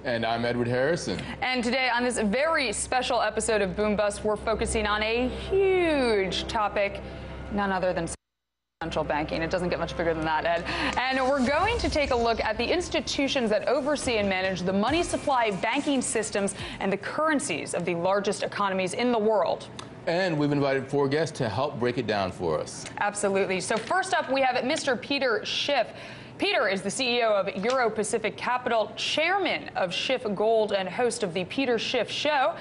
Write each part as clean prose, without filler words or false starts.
And I'm Edward Harrison. And today on this very special episode of Boom Bust, we're focusing on a huge topic, none other than central banking. It doesn't get much bigger than that, Ed. And we're going to take a look at the institutions that oversee and manage the money supply, banking systems, and the currencies of the largest economies in the world. And we've invited 4 guests to help break it down for us. Absolutely. So first up, we have Mr. Peter Schiff. Peter is the CEO of Euro Pacific Capital, chairman of Schiff Gold, and host of the Peter Schiff Show.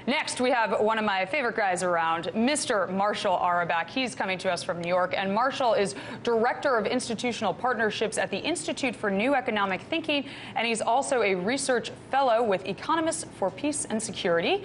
Next, we have one of my favorite guys around, Mr. Marshall Arabak. He's coming to us from New York, and Marshall is Director of Institutional Partnerships at the Institute for New Economic Thinking, and he's also a research fellow with Economists for Peace and Security.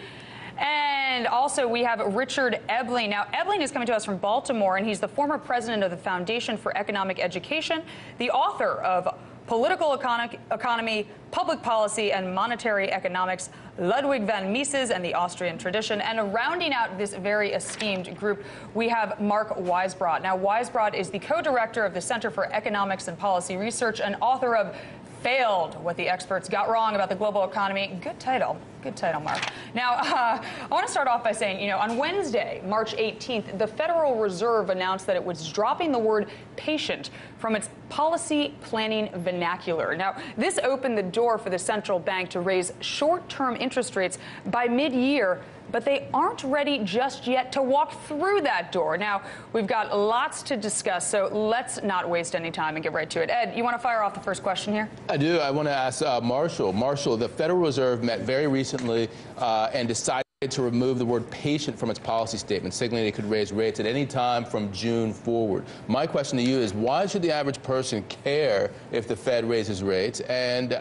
And also, we have Richard Ebling. Now, Ebling is coming to us from Baltimore, and he's the former president of the Foundation for Economic Education, the author of Political Economy, Public Policy, and Monetary Economics, Ludwig van Mises and the Austrian Tradition. And rounding out this very esteemed group, we have Mark Weisbrot. Now, Weisbrot is the co-director of the Center for Economics and Policy Research and author of Failed: What the Experts Got Wrong About the Global Economy. Good title. Good title, Mark. Now, I want to start off by saying, on Wednesday, March 18th, the Federal Reserve announced that it was dropping the word patient from its policy planning vernacular. Now, this opened the door for the central bank to raise short-term interest rates by mid-year, but they aren't ready just yet to walk through that door. Now, we've got lots to discuss, so let's not waste any time and get right to it. Ed, you want to fire off the first question here? I do. I want to ask Marshall. Marshall, the Federal Reserve met very recently and decided to remove the word patient from its policy statement, signaling it could raise rates at any time from June forward. My question to you is, why should the average person care if the Fed raises rates? And,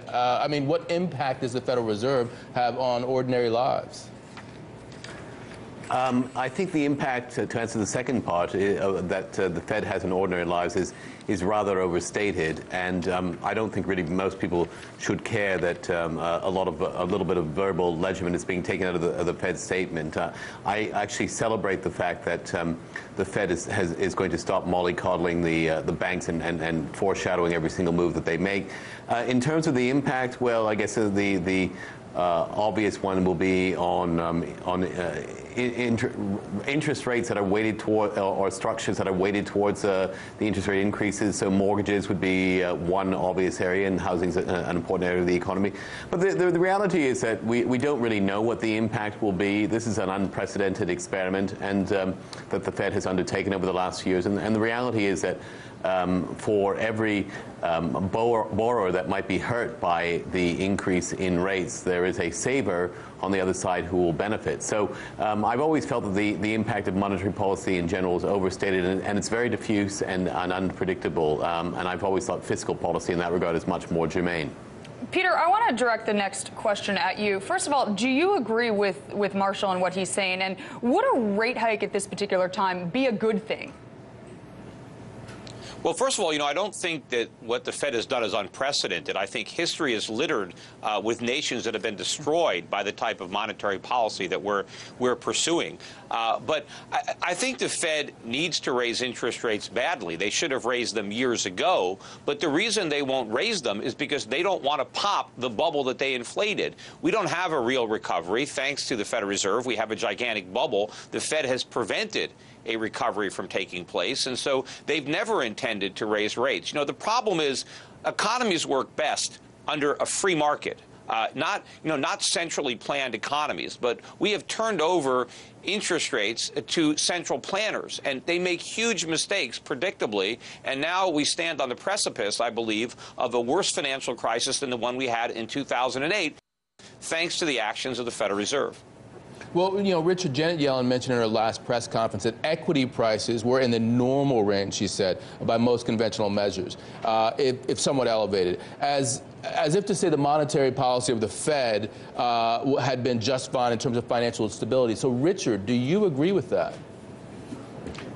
what impact does the Federal Reserve have on ordinary lives? I think the impact, to answer the second part, that the Fed has on ordinary lives is rather overstated, and I don't think really most people should care that a little bit of verbal legerdemain is being taken out of the Fed statement. I actually celebrate the fact that the Fed is going to stop mollycoddling the banks and foreshadowing every single move that they make. In terms of the impact, well, I guess the obvious one will be on interest rates that are weighted toward, or structures that are weighted towards the interest rate increases. So mortgages would be one obvious area, and housing is an important area of the economy. But the reality is that we don't really know what the impact will be. This is an unprecedented experiment, and that the Fed has undertaken over the last few years. And the reality is that for every borrower that might be hurt by the increase in rates, there is a saver on the other side who will benefit. So I've always felt that the impact of monetary policy in general is overstated, and it's very diffuse and unpredictable. And I've always thought fiscal policy in that regard is much more germane. Peter, I want to direct the next question at you. First of all, do you agree with Marshall and what he's saying? And would a rate hike at this particular time be a good thing? Well, first of all, I don't think that what the Fed has done is unprecedented. I think history is littered with nations that have been destroyed by the type of monetary policy that we're pursuing. But I think the Fed needs to raise interest rates badly. They should have raised them years ago. But the reason they won't raise them is because they don't want to pop the bubble that they inflated. We don't have a real recovery. Thanks to the Federal Reserve, we have a gigantic bubble. The Fed has prevented a recovery from taking place, and so they've never intended to raise rates. The problem is economies work best under a free market, not centrally planned economies. But we have turned over interest rates to central planners, and they make huge mistakes, predictably. And now we stand on the precipice, I believe, of a worse financial crisis than the one we had in 2008, thanks to the actions of the Federal Reserve. Well, Richard, Janet Yellen mentioned in her last press conference that equity prices were in the normal range, she said, by most conventional measures, if somewhat elevated, as if to say the monetary policy of the Fed had been just fine in terms of financial stability. So, Richard, do you agree with that?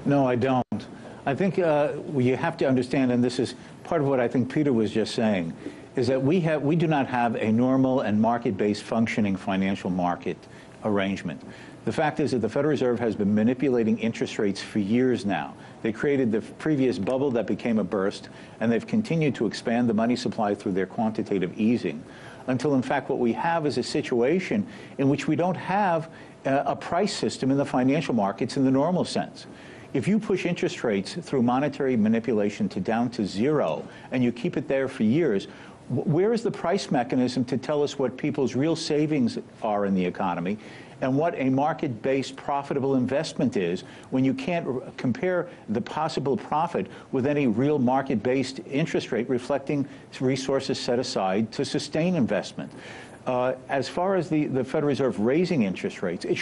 No, I don't. I think you have to understand, and this is part of what I think Peter was just saying, is that we do not have a normal and market-based functioning financial market arrangement. The fact is that the Federal Reserve has been manipulating interest rates for years now. They created the previous bubble that became a burst, and they've continued to expand the money supply through their quantitative easing, until in fact what we have is a situation in which we don't have a price system in the financial markets in the normal sense. If you push interest rates through monetary manipulation down to zero, and you keep it there for years, where is the price mechanism to tell us what people's real savings are in the economy and what a market-based profitable investment is when you can't compare the possible profit with any real market-based interest rate reflecting resources set aside to sustain investment? As far as the Federal Reserve raising interest rates, it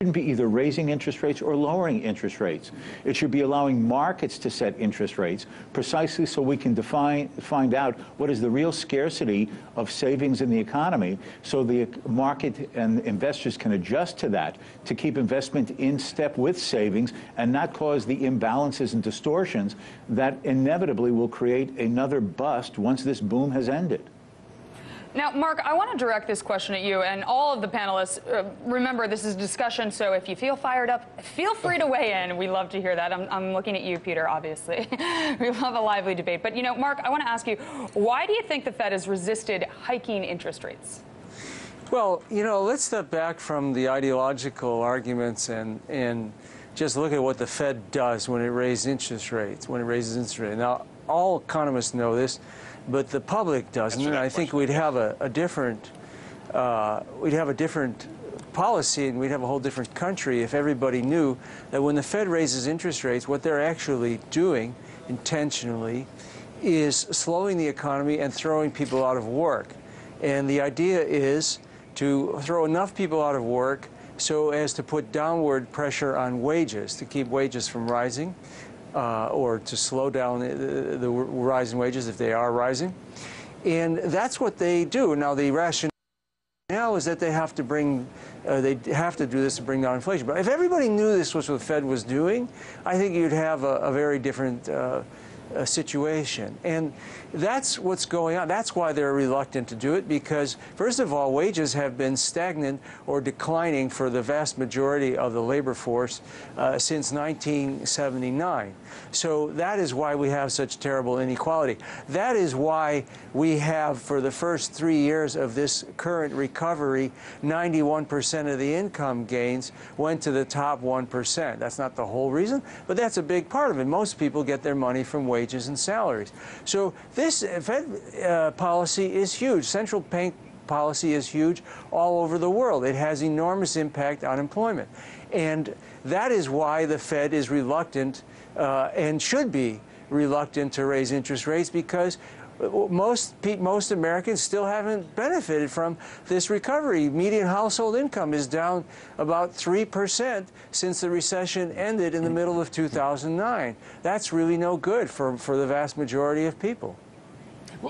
shouldn't be either raising interest rates or lowering interest rates. It should be allowing markets to set interest rates precisely so we can find out what is the real scarcity of savings in the economy, so the market and investors can adjust to that to keep investment in step with savings and not cause the imbalances and distortions that inevitably will create another bust once this boom has ended. Now, Mark, I want to direct this question at you and all of the panelists. Remember, this is a discussion, so if you feel fired up, feel free to weigh in. We love to hear that. I'm looking at you, Peter, obviously. We love a lively debate. But, you know, Mark, I want to ask you, why do you think the Fed has resisted hiking interest rates? Well, you know, let's step back from the ideological arguments and just look at what the Fed does when it raises interest rates. Now, all economists know this, but the public doesn't. And I think we'd have a different policy, and we'd have a whole different country if everybody knew that when the Fed raises interest rates, what they're actually doing intentionally is slowing the economy and throwing people out of work. And the idea is to throw enough people out of work so as to put downward pressure on wages, to keep wages from rising, or to slow down the rise in wages if they are rising. And that's what they do. Now, the rationale is that they have to do this to bring down inflation. But if everybody knew this was what the Fed was doing, I think you'd have a very different situation. And that's what's going on. That's why they're reluctant to do it, because, first of all, wages have been stagnant or declining for the vast majority of the labor force since 1979. So that is why we have such terrible inequality. That is why we have, for the first 3 years of this current recovery, 91% of the income gains went to the top 1%. That's not the whole reason, but that's a big part of it. Most people get their money from wages and salaries. So this Fed policy is huge. Central bank policy is huge all over the world. It has enormous impact on employment. And that is why the Fed is reluctant and should be reluctant to raise interest rates, because most Americans still haven't benefited from this recovery. Median household income is down about 3% since the recession ended in the middle of 2009. That's really no good for the vast majority of people.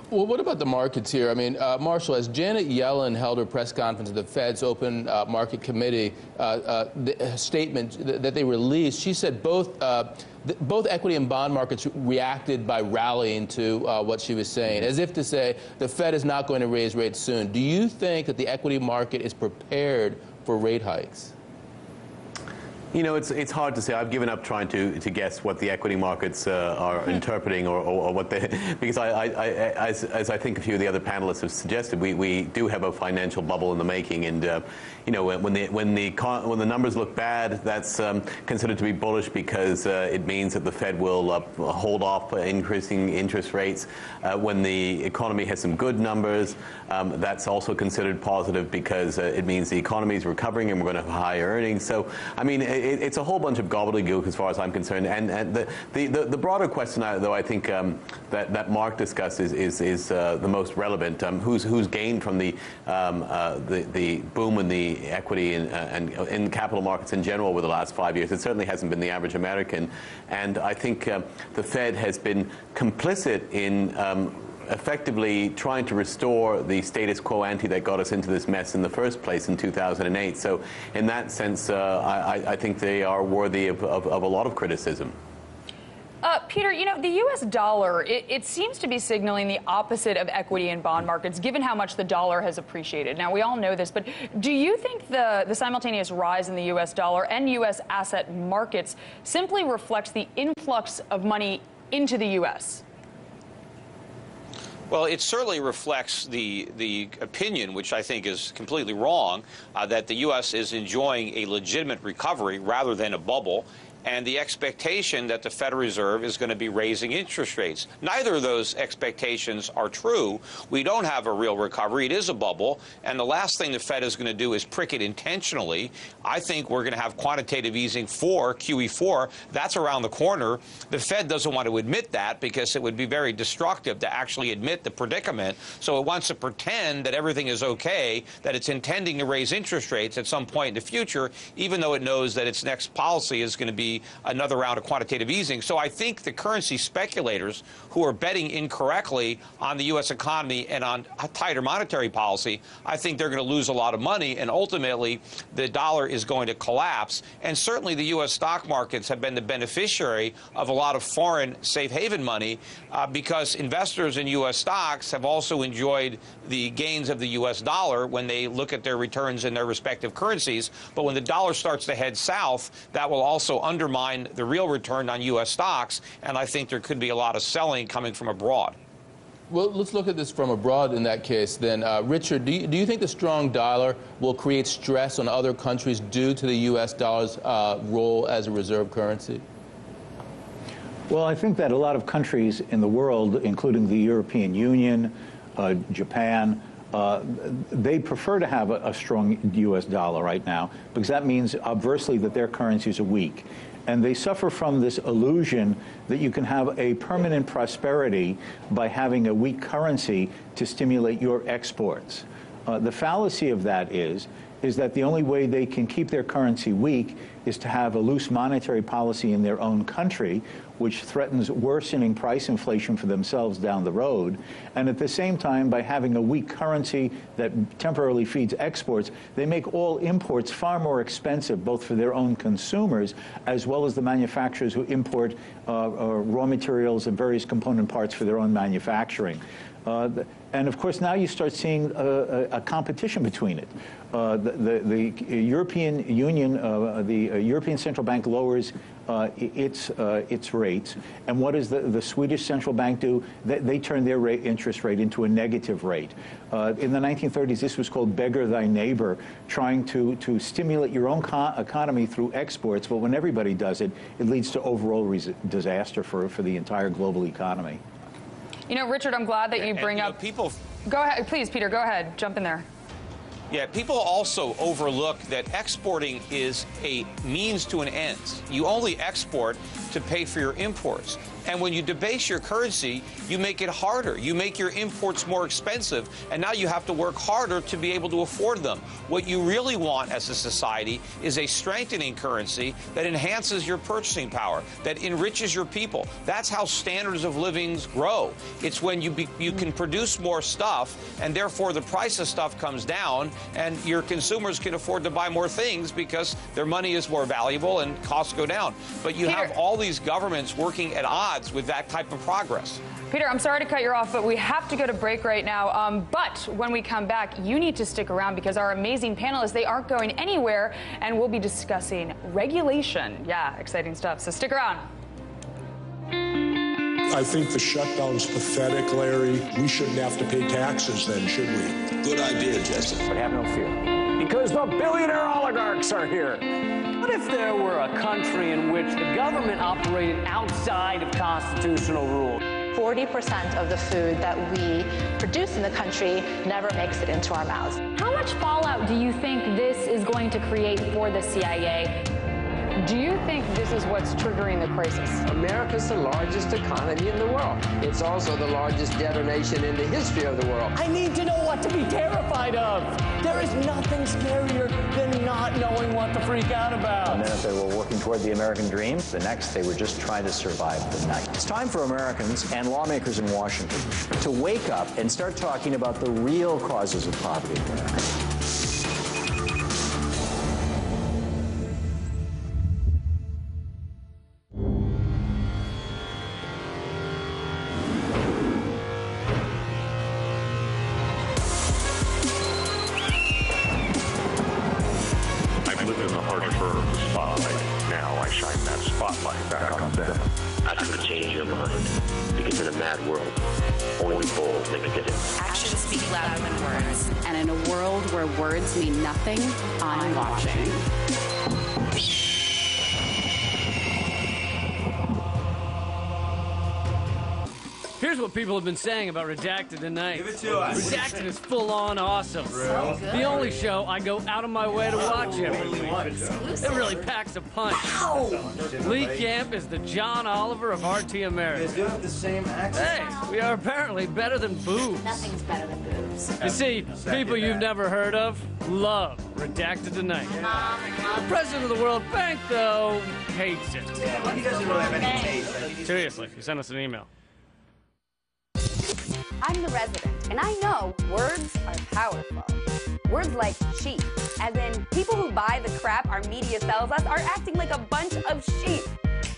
Well, what about the markets here? I mean, Marshall, as Janet Yellen held her press conference at the Fed's Open Market Committee, the statement that they released, she said both equity and bond markets reacted by rallying to what she was saying, as if to say the Fed is not going to raise rates soon. Do you think that the equity market is prepared for rate hikes? You know, it's hard to say. I've given up trying to guess what the equity markets are interpreting or what they, because as I think a few of the other panelists have suggested, we do have a financial bubble in the making, and you know, when the numbers look bad, that's considered to be bullish because it means that the Fed will hold off increasing interest rates. When the economy has some good numbers, that's also considered positive because it means the economy is recovering and we're going to have higher earnings. So, I mean, it's a whole bunch of gobbledygook as far as I'm concerned. And the broader question, though, I think that Mark discussed is the most relevant. Who's gained from the boom in the equity and in capital markets in general over the last 5 years? It certainly hasn't been the average American. And I think the Fed has been complicit in effectively trying to restore the status quo ante that got us into this mess in the first place in 2008. So in that sense, I think they are worthy of a lot of criticism. Peter, you know, the U.S. dollar, it seems to be signaling the opposite of equity in bond markets, given how much the dollar has appreciated. Now, we all know this, but do you think the simultaneous rise in the U.S. dollar and U.S. asset markets simply reflects the influx of money into the U.S.? Well, it certainly reflects the opinion, which I think is completely wrong, that the U.S. is enjoying a legitimate recovery rather than a bubble, and the expectation that the Federal Reserve is going to be raising interest rates. Neither of those expectations are true. We don't have a real recovery. It is a bubble, and the last thing the Fed is going to do is prick it intentionally. I think we're going to have quantitative easing for QE4. That's around the corner. The Fed doesn't want to admit that because it would be very destructive to actually admit the predicament. So it wants to pretend that everything is okay, that it's intending to raise interest rates at some point in the future, even though it knows that its next policy is going to be another round of quantitative easing. So I think the currency speculators who are betting incorrectly on the U.S. economy and on a tighter monetary policy, I think they're going to lose a lot of money, and ultimately the dollar is going to collapse. And certainly the U.S. stock markets have been the beneficiary of a lot of foreign safe haven money because investors in U.S. stocks have also enjoyed the gains of the U.S. dollar when they look at their returns in their respective currencies. But when the dollar starts to head south, that will also undermine the real return on U.S. stocks, and I think there could be a lot of selling coming from abroad. Well, let's look at this from abroad in that case then. Richard, do you think the strong dollar will create stress on other countries due to the U.S. dollar's role as a reserve currency? Well, I think that a lot of countries in the world, including the European Union, Japan, they prefer to have a strong U.S. dollar right now because that means, obversely, that their currencies are weak. And they suffer from this illusion that you can have a permanent prosperity by having a weak currency to stimulate your exports. The fallacy of that is that the only way they can keep their currency weak is to have a loose monetary policy in their own country, which threatens worsening price inflation for themselves down the road. And at the same time, by having a weak currency that temporarily feeds exports, they make all imports far more expensive, both for their own consumers as well as the manufacturers who import raw materials and various component parts for their own manufacturing. And of course, now you start seeing a competition between it. The European Union, the European Central Bank lowers its rates. And what does the Swedish Central Bank do? They turn their interest rate into a negative rate. In the 1930s, this was called beggar thy neighbor, trying to stimulate your own economy through exports. But when everybody does it, it leads to overall disaster for the entire global economy. You know, Richard, I'm glad that you bring up people. Go ahead, please, Peter. Go ahead. Jump in there. Yeah, people also overlook that exporting is a means to an end. You only export to pay for your imports. And when you debase your currency, you make it harder. You make your imports more expensive, and now you have to work harder to be able to afford them. What you really want as a society is a strengthening currency that enhances your purchasing power, that enriches your people. That's how standards of living grow. It's when you can produce more stuff, and therefore the price of stuff comes down, and your consumers can afford to buy more things because their money is more valuable and costs go down. But you have all these governments working at odds with that type of progress. Peter, I'm sorry to cut you off, but we have to go to break right now. But when we come back, you need to stick around because our amazing panelists, they aren't going anywhere, and we'll be discussing regulation. Yeah, exciting stuff. So stick around. I think the shutdown's pathetic, Larry. We shouldn't have to pay taxes then, should we? Good idea, Jesse. But have no fear, because the billionaire oligarchs are here. What if there were a country in which the government operated outside of constitutional rule? 40% of the food that we produce in the country never makes it into our mouths. How much fallout do you think this is going to create for the CIA? Do you think this is what's triggering the crisis? America's the largest economy in the world. It's also the largest debtor nation in the history of the world. I need to know what to be terrified of. There is nothing scarier than not knowing what to freak out about. And then if they were working toward the American dream, the next they were just trying to survive the night. It's time for Americans and lawmakers in Washington to wake up and start talking about the real causes of poverty in America. only bold negative. Actions speak louder than words. And in a world where words mean nothing, I'm watching. Here's what people have been saying about Redacted tonight. Give it to us. Redacted is full-on awesome. So the only show I go out of my way to watch every week. It really packs a punch. Wow. Lee Camp is the John Oliver of RT America. They do have the same accent. Hey, we are apparently better than boobs. Nothing's better than boobs. You see, people you've never heard of love Redacted tonight. The president of the World Bank, though, hates it. Yeah, well, he doesn't really have any taste. Seriously, he sent us an email. I'm the resident, and I know words are powerful. Words like cheap, as in people who buy the crap our media sells us are acting like a bunch of sheep.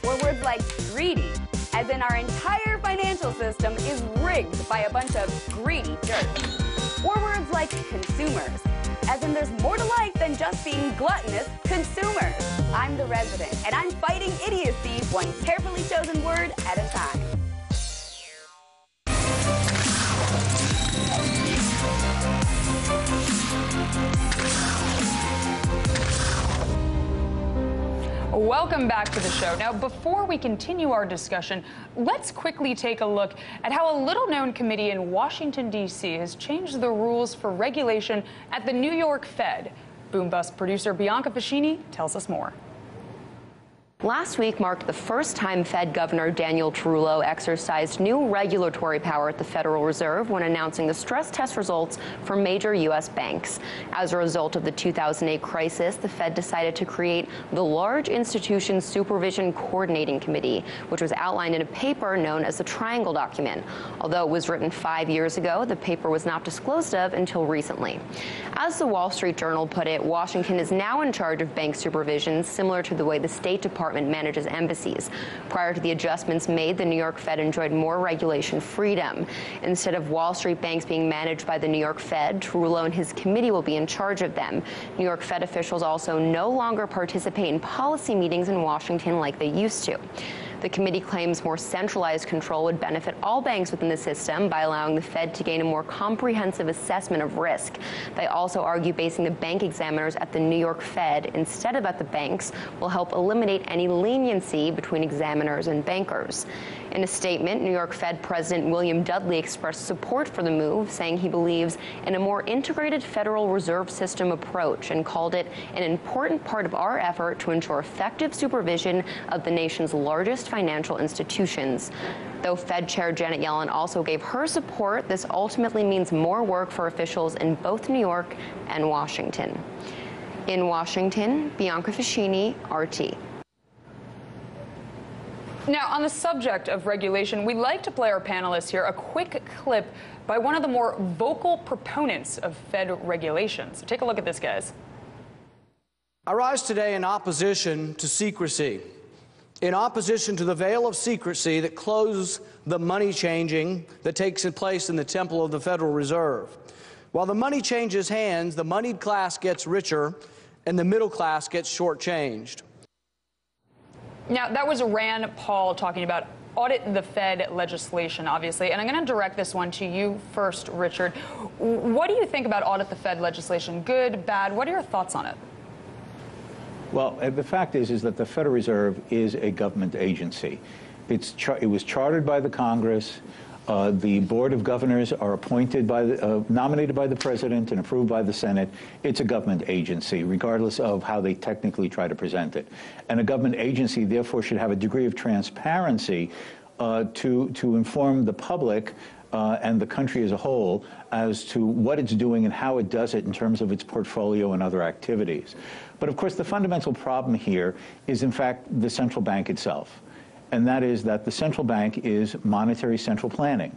Or words like greedy, as in our entire financial system is rigged by a bunch of greedy jerks. Or words like consumers, as in there's more to life than just being gluttonous consumers. I'm the resident, and I'm fighting idiocy one carefully chosen word at a time. Welcome back to the show. Now, before we continue our discussion, let's quickly take a look at how a little-known committee in Washington, D.C. has changed the rules for regulation at the New York Fed. Boom Bust producer Bianca Fascini tells us more. Last week marked the first time Fed Governor Daniel Tarullo exercised new regulatory power at the Federal Reserve when announcing the stress test results for major U.S. banks. As a result of the 2008 crisis, the Fed decided to create the Large Institutions Supervision Coordinating Committee, which was outlined in a paper known as the Triangle Document. Although it was written 5 years ago, the paper was not disclosed of until recently. As the Wall Street Journal put it, Washington is now in charge of bank supervision, similar to the way the State Department manages embassies. Prior to the adjustments made, the New York Fed enjoyed more regulation freedom. Instead of Wall Street banks being managed by the New York Fed, Tarullo and his committee will be in charge of them. New York Fed officials also no longer participate in policy meetings in Washington like they used to. The committee claims more centralized control would benefit all banks within the system by allowing the Fed to gain a more comprehensive assessment of risk. They also argue basing the bank examiners at the New York Fed instead of at the banks will help eliminate any leniency between examiners and bankers. In a statement, New York Fed President William Dudley expressed support for the move, saying he believes in a more integrated Federal Reserve System approach and called it an important part of our effort to ensure effective supervision of the nation's largest financial institutions. Though Fed Chair Janet Yellen also gave her support, this ultimately means more work for officials in both New York and Washington. In Washington, Bianca Fascini, RT. Now, on the subject of regulation, we'd like to play our panelists here a quick clip by one of the more vocal proponents of Fed regulation. So take a look at this, guys. I rise today in opposition to secrecy, in opposition to the veil of secrecy that closes the money changing that takes place in the temple of the Federal Reserve. While the money changes hands, the moneyed class gets richer and the middle class gets shortchanged. Now, that was Rand Paul talking about audit the Fed legislation, obviously. And I'm going to direct this one to you first, Richard. What do you think about audit the Fed legislation? Good, bad? What are your thoughts on it? Well, the fact is that the Federal Reserve is a government agency. It was chartered by the Congress. The Board of Governors are appointed by nominated by the President and approved by the Senate. It's a government agency, regardless of how they technically try to present it. And a government agency, therefore, should have a degree of transparency to inform the public and the country as a whole as to what it's doing and how it does it in terms of its portfolio and other activities. But, of course, the fundamental problem here is, in fact, the central bank itself. And that is that the central bank is monetary central planning.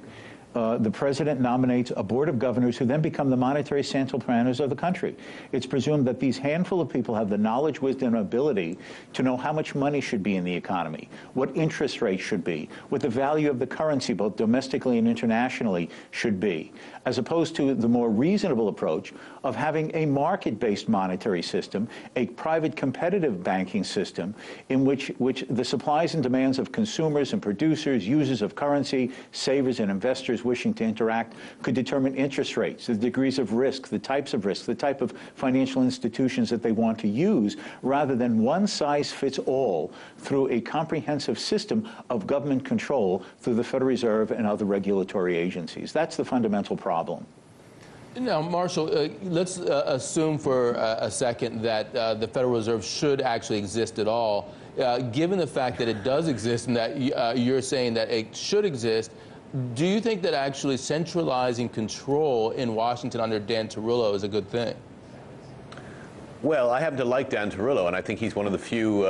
The president nominates a board of governors who then become the monetary central planners of the country. It's presumed that these handful of people have the knowledge, wisdom, and ability to know how much money should be in the economy, what interest rates should be, what the value of the currency, both domestically and internationally, should be, as opposed to the more reasonable approach of having a market-based monetary system, a private competitive banking system in which the supplies and demands of consumers and producers, users of currency, savers and investors regulators wishing to interact could determine interest rates, the degrees of risk, the types of risk, the type of financial institutions that they want to use, rather than one size fits all through a comprehensive system of government control through the Federal Reserve and other regulatory agencies. That's the fundamental problem. Now, Marshall, let's assume for a second that the Federal Reserve should actually exist at all. Given the fact that it does exist and that you're saying that it should exist, do you think that actually centralizing control in Washington under Dan Tarullo is a good thing? Well, I happen to like Dan Tarullo, and I think he's one of the few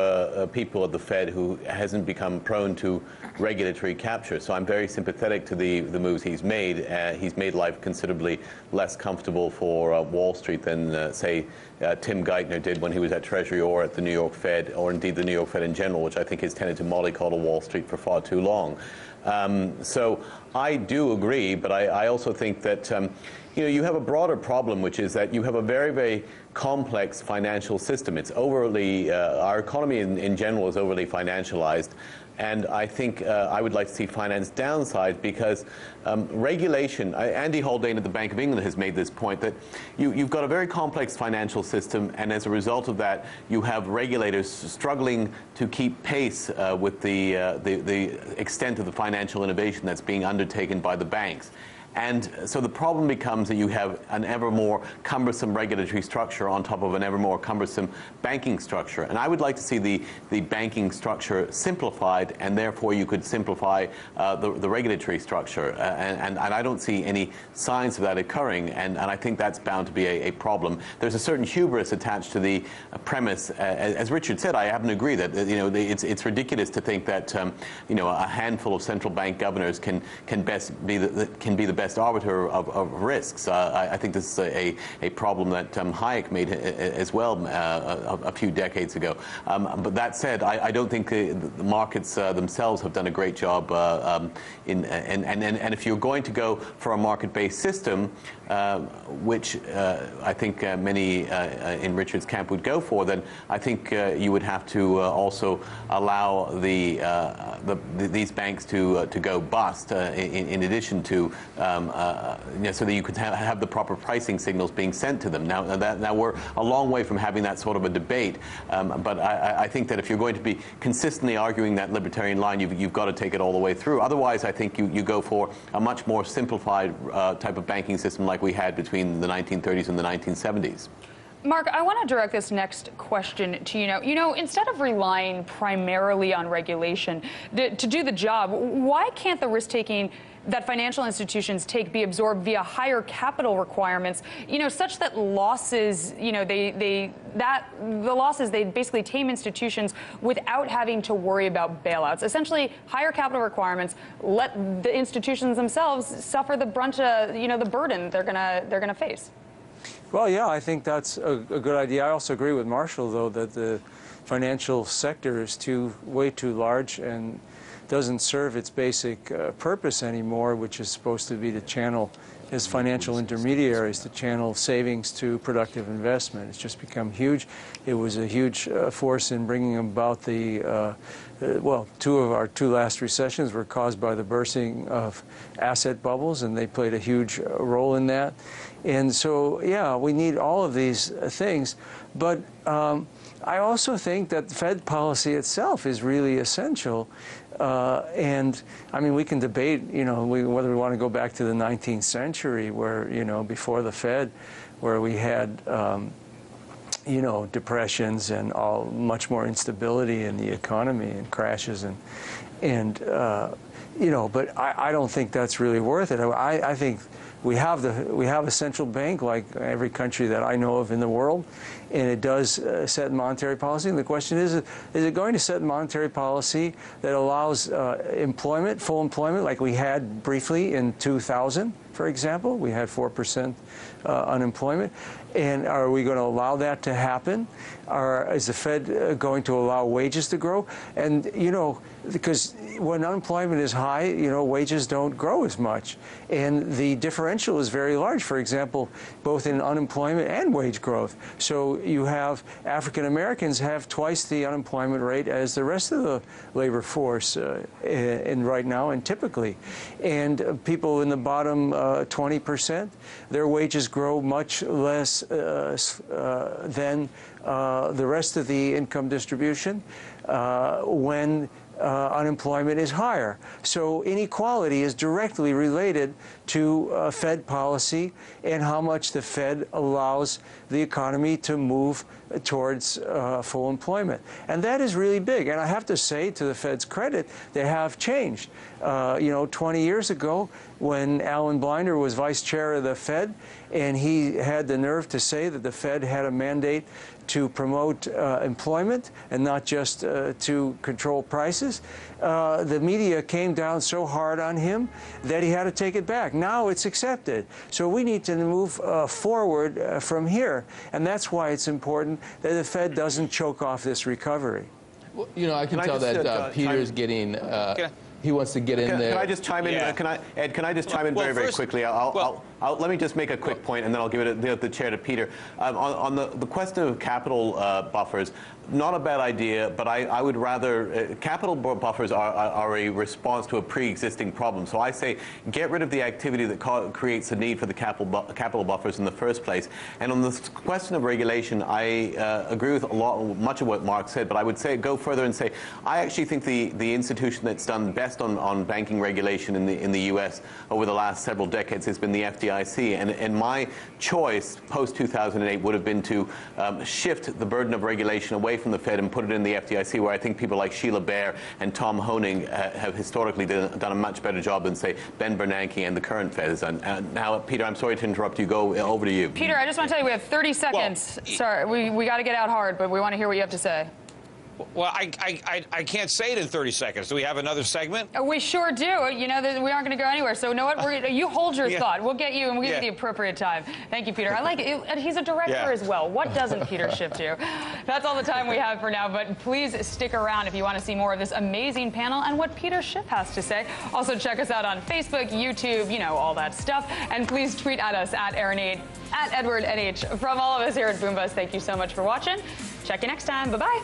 people at the Fed who hasn't become prone to regulatory capture. So I'm very sympathetic to the moves he's made. He's made life considerably less comfortable for Wall Street than, say, Tim Geithner did when he was at Treasury or at the New York Fed, or indeed the New York Fed in general, which I think has tended to mollycoddle Wall Street for far too long. So I do agree, but I also think that you have a broader problem, which is that you have a very, very complex financial system. It's overly, our economy in general is overly financialized. And I think I would like to see finance downside because regulation, Andy Haldane at the Bank of England has made this point that you've got a very complex financial system, and as a result of that, you have regulators struggling to keep pace with the extent of the financial innovation that's being undertaken by the banks. And so the problem becomes that you have an ever more cumbersome regulatory structure on top of an ever more cumbersome banking structure. And I would like to see the banking structure simplified, and therefore you could simplify the regulatory structure. And I don't see any signs of that occurring, and I think that's bound to be a problem. There's a certain hubris attached to the premise. As Richard said, I happen to agree that it's ridiculous to think that a handful of central bank governors can be the best arbiter of risks. I think this is a problem that Hayek made as well a few decades ago. But that said, I don't think the markets themselves have done a great job and if you're going to go for a market-based system, which I think many in Richard's camp would go for, then I think you would have to also allow these banks to go bust in addition to so that you could have the proper pricing signals being sent to them. Now we're a long way from having that sort of a debate, but I think that if you're going to be consistently arguing that libertarian line, you've got to take it all the way through. Otherwise, I think you go for a much more simplified type of banking system like we had between the 1930s and the 1970s. Mark, I want to direct this next question to you. Instead of relying primarily on regulation to do the job, why can't the risk-taking that financial institutions take be absorbed via higher capital requirements, such that losses, the losses, they basically tame institutions without having to worry about bailouts. Essentially, higher capital requirements let the institutions themselves suffer the brunt of, the burden they're gonna face. Well, yeah, I think that's a good idea. I also agree with Marshall, though, that the financial sector is way too large and doesn't serve its basic purpose anymore, which is supposed to be to channel as financial intermediaries, to channel savings to productive investment. It's just become huge. It was a huge force in bringing about well, two of our last recessions were caused by the bursting of asset bubbles, and they played a huge role in that. And so, yeah, we need all of these things. But I also think that Fed policy itself is really essential. And I mean, we can debate, whether we want to go back to the 19th century, where, before the Fed, where we had, depressions and much more instability in the economy and crashes but I don't think that's really worth it. I think we have a central bank like every country that I know of in the world, and it does set monetary policy. And the question is it going to set monetary policy that allows employment, full employment, like we had briefly in 2000? for example. We had 4% unemployment. And are we going to allow that to happen? Is the Fed going to allow wages to grow? And, you know, because when unemployment is high, you know, wages don't grow as much. And the differential is very large, for example, both in unemployment and wage growth. So you have African Americans have twice the unemployment rate as the rest of the labor force right now and typically. And people in the bottom 20%, their wages grow much less than the rest of the income distribution when unemployment is higher. So inequality is directly related to Fed policy and how much the Fed allows the economy to move towards full employment. And that is really big. And I have to say, to the Fed's credit, they have changed. You know, 20 years ago, when Alan Blinder was vice chair of the Fed, and he had the nerve to say that the Fed had a mandate to promote employment and not just to control prices, the media came down so hard on him that he had to take it back. Now it's accepted. So we need to move forward from here. And that's why it's important that the Fed doesn't choke off this recovery. Well, you know, I can tell that Peter's getting... he wants to get in there. Can I just chime in? Yeah. Ed, can I just chime in very quickly? Let me just make a quick point, and then I'll give it the chair to Peter. On the question of capital buffers, not a bad idea, but I would rather capital buffers are a response to a pre-existing problem. So I say get rid of the activity that creates the need for the capital buffers in the first place. And on the question of regulation, I agree with much of what Mark said, but I would say go further and say I actually think the institution that's done best on banking regulation in the U.S. over the last several decades has been the FDIC. And my choice post-2008 would have been to shift the burden of regulation away from the Fed and put it in the FDIC, where I think people like Sheila Bair and Tom Hoenig have historically done a much better job than, say, Ben Bernanke and the current Fed has done. Now, Peter, I'm sorry to interrupt you. Go over to you. Peter, I just want to tell you we have 30 seconds. Well, sorry, we got to get out hard, but we want to hear what you have to say. Well, I can't say it in 30 seconds. Do we have another segment? We sure do. You know, we aren't going to go anywhere. So, you know what? You hold your thought. We'll get you, and we'll give you the appropriate time. Thank you, Peter. I like it. And he's a director as well. What doesn't Peter Schiff do? That's all the time we have for now. But please stick around if you want to see more of this amazing panel and what Peter Schiff has to say. Also, check us out on Facebook, YouTube, you know, all that stuff. And please tweet at us at Edward NH. From all of us here at Boom Buzz, thank you so much for watching. Check you next time. Bye-bye.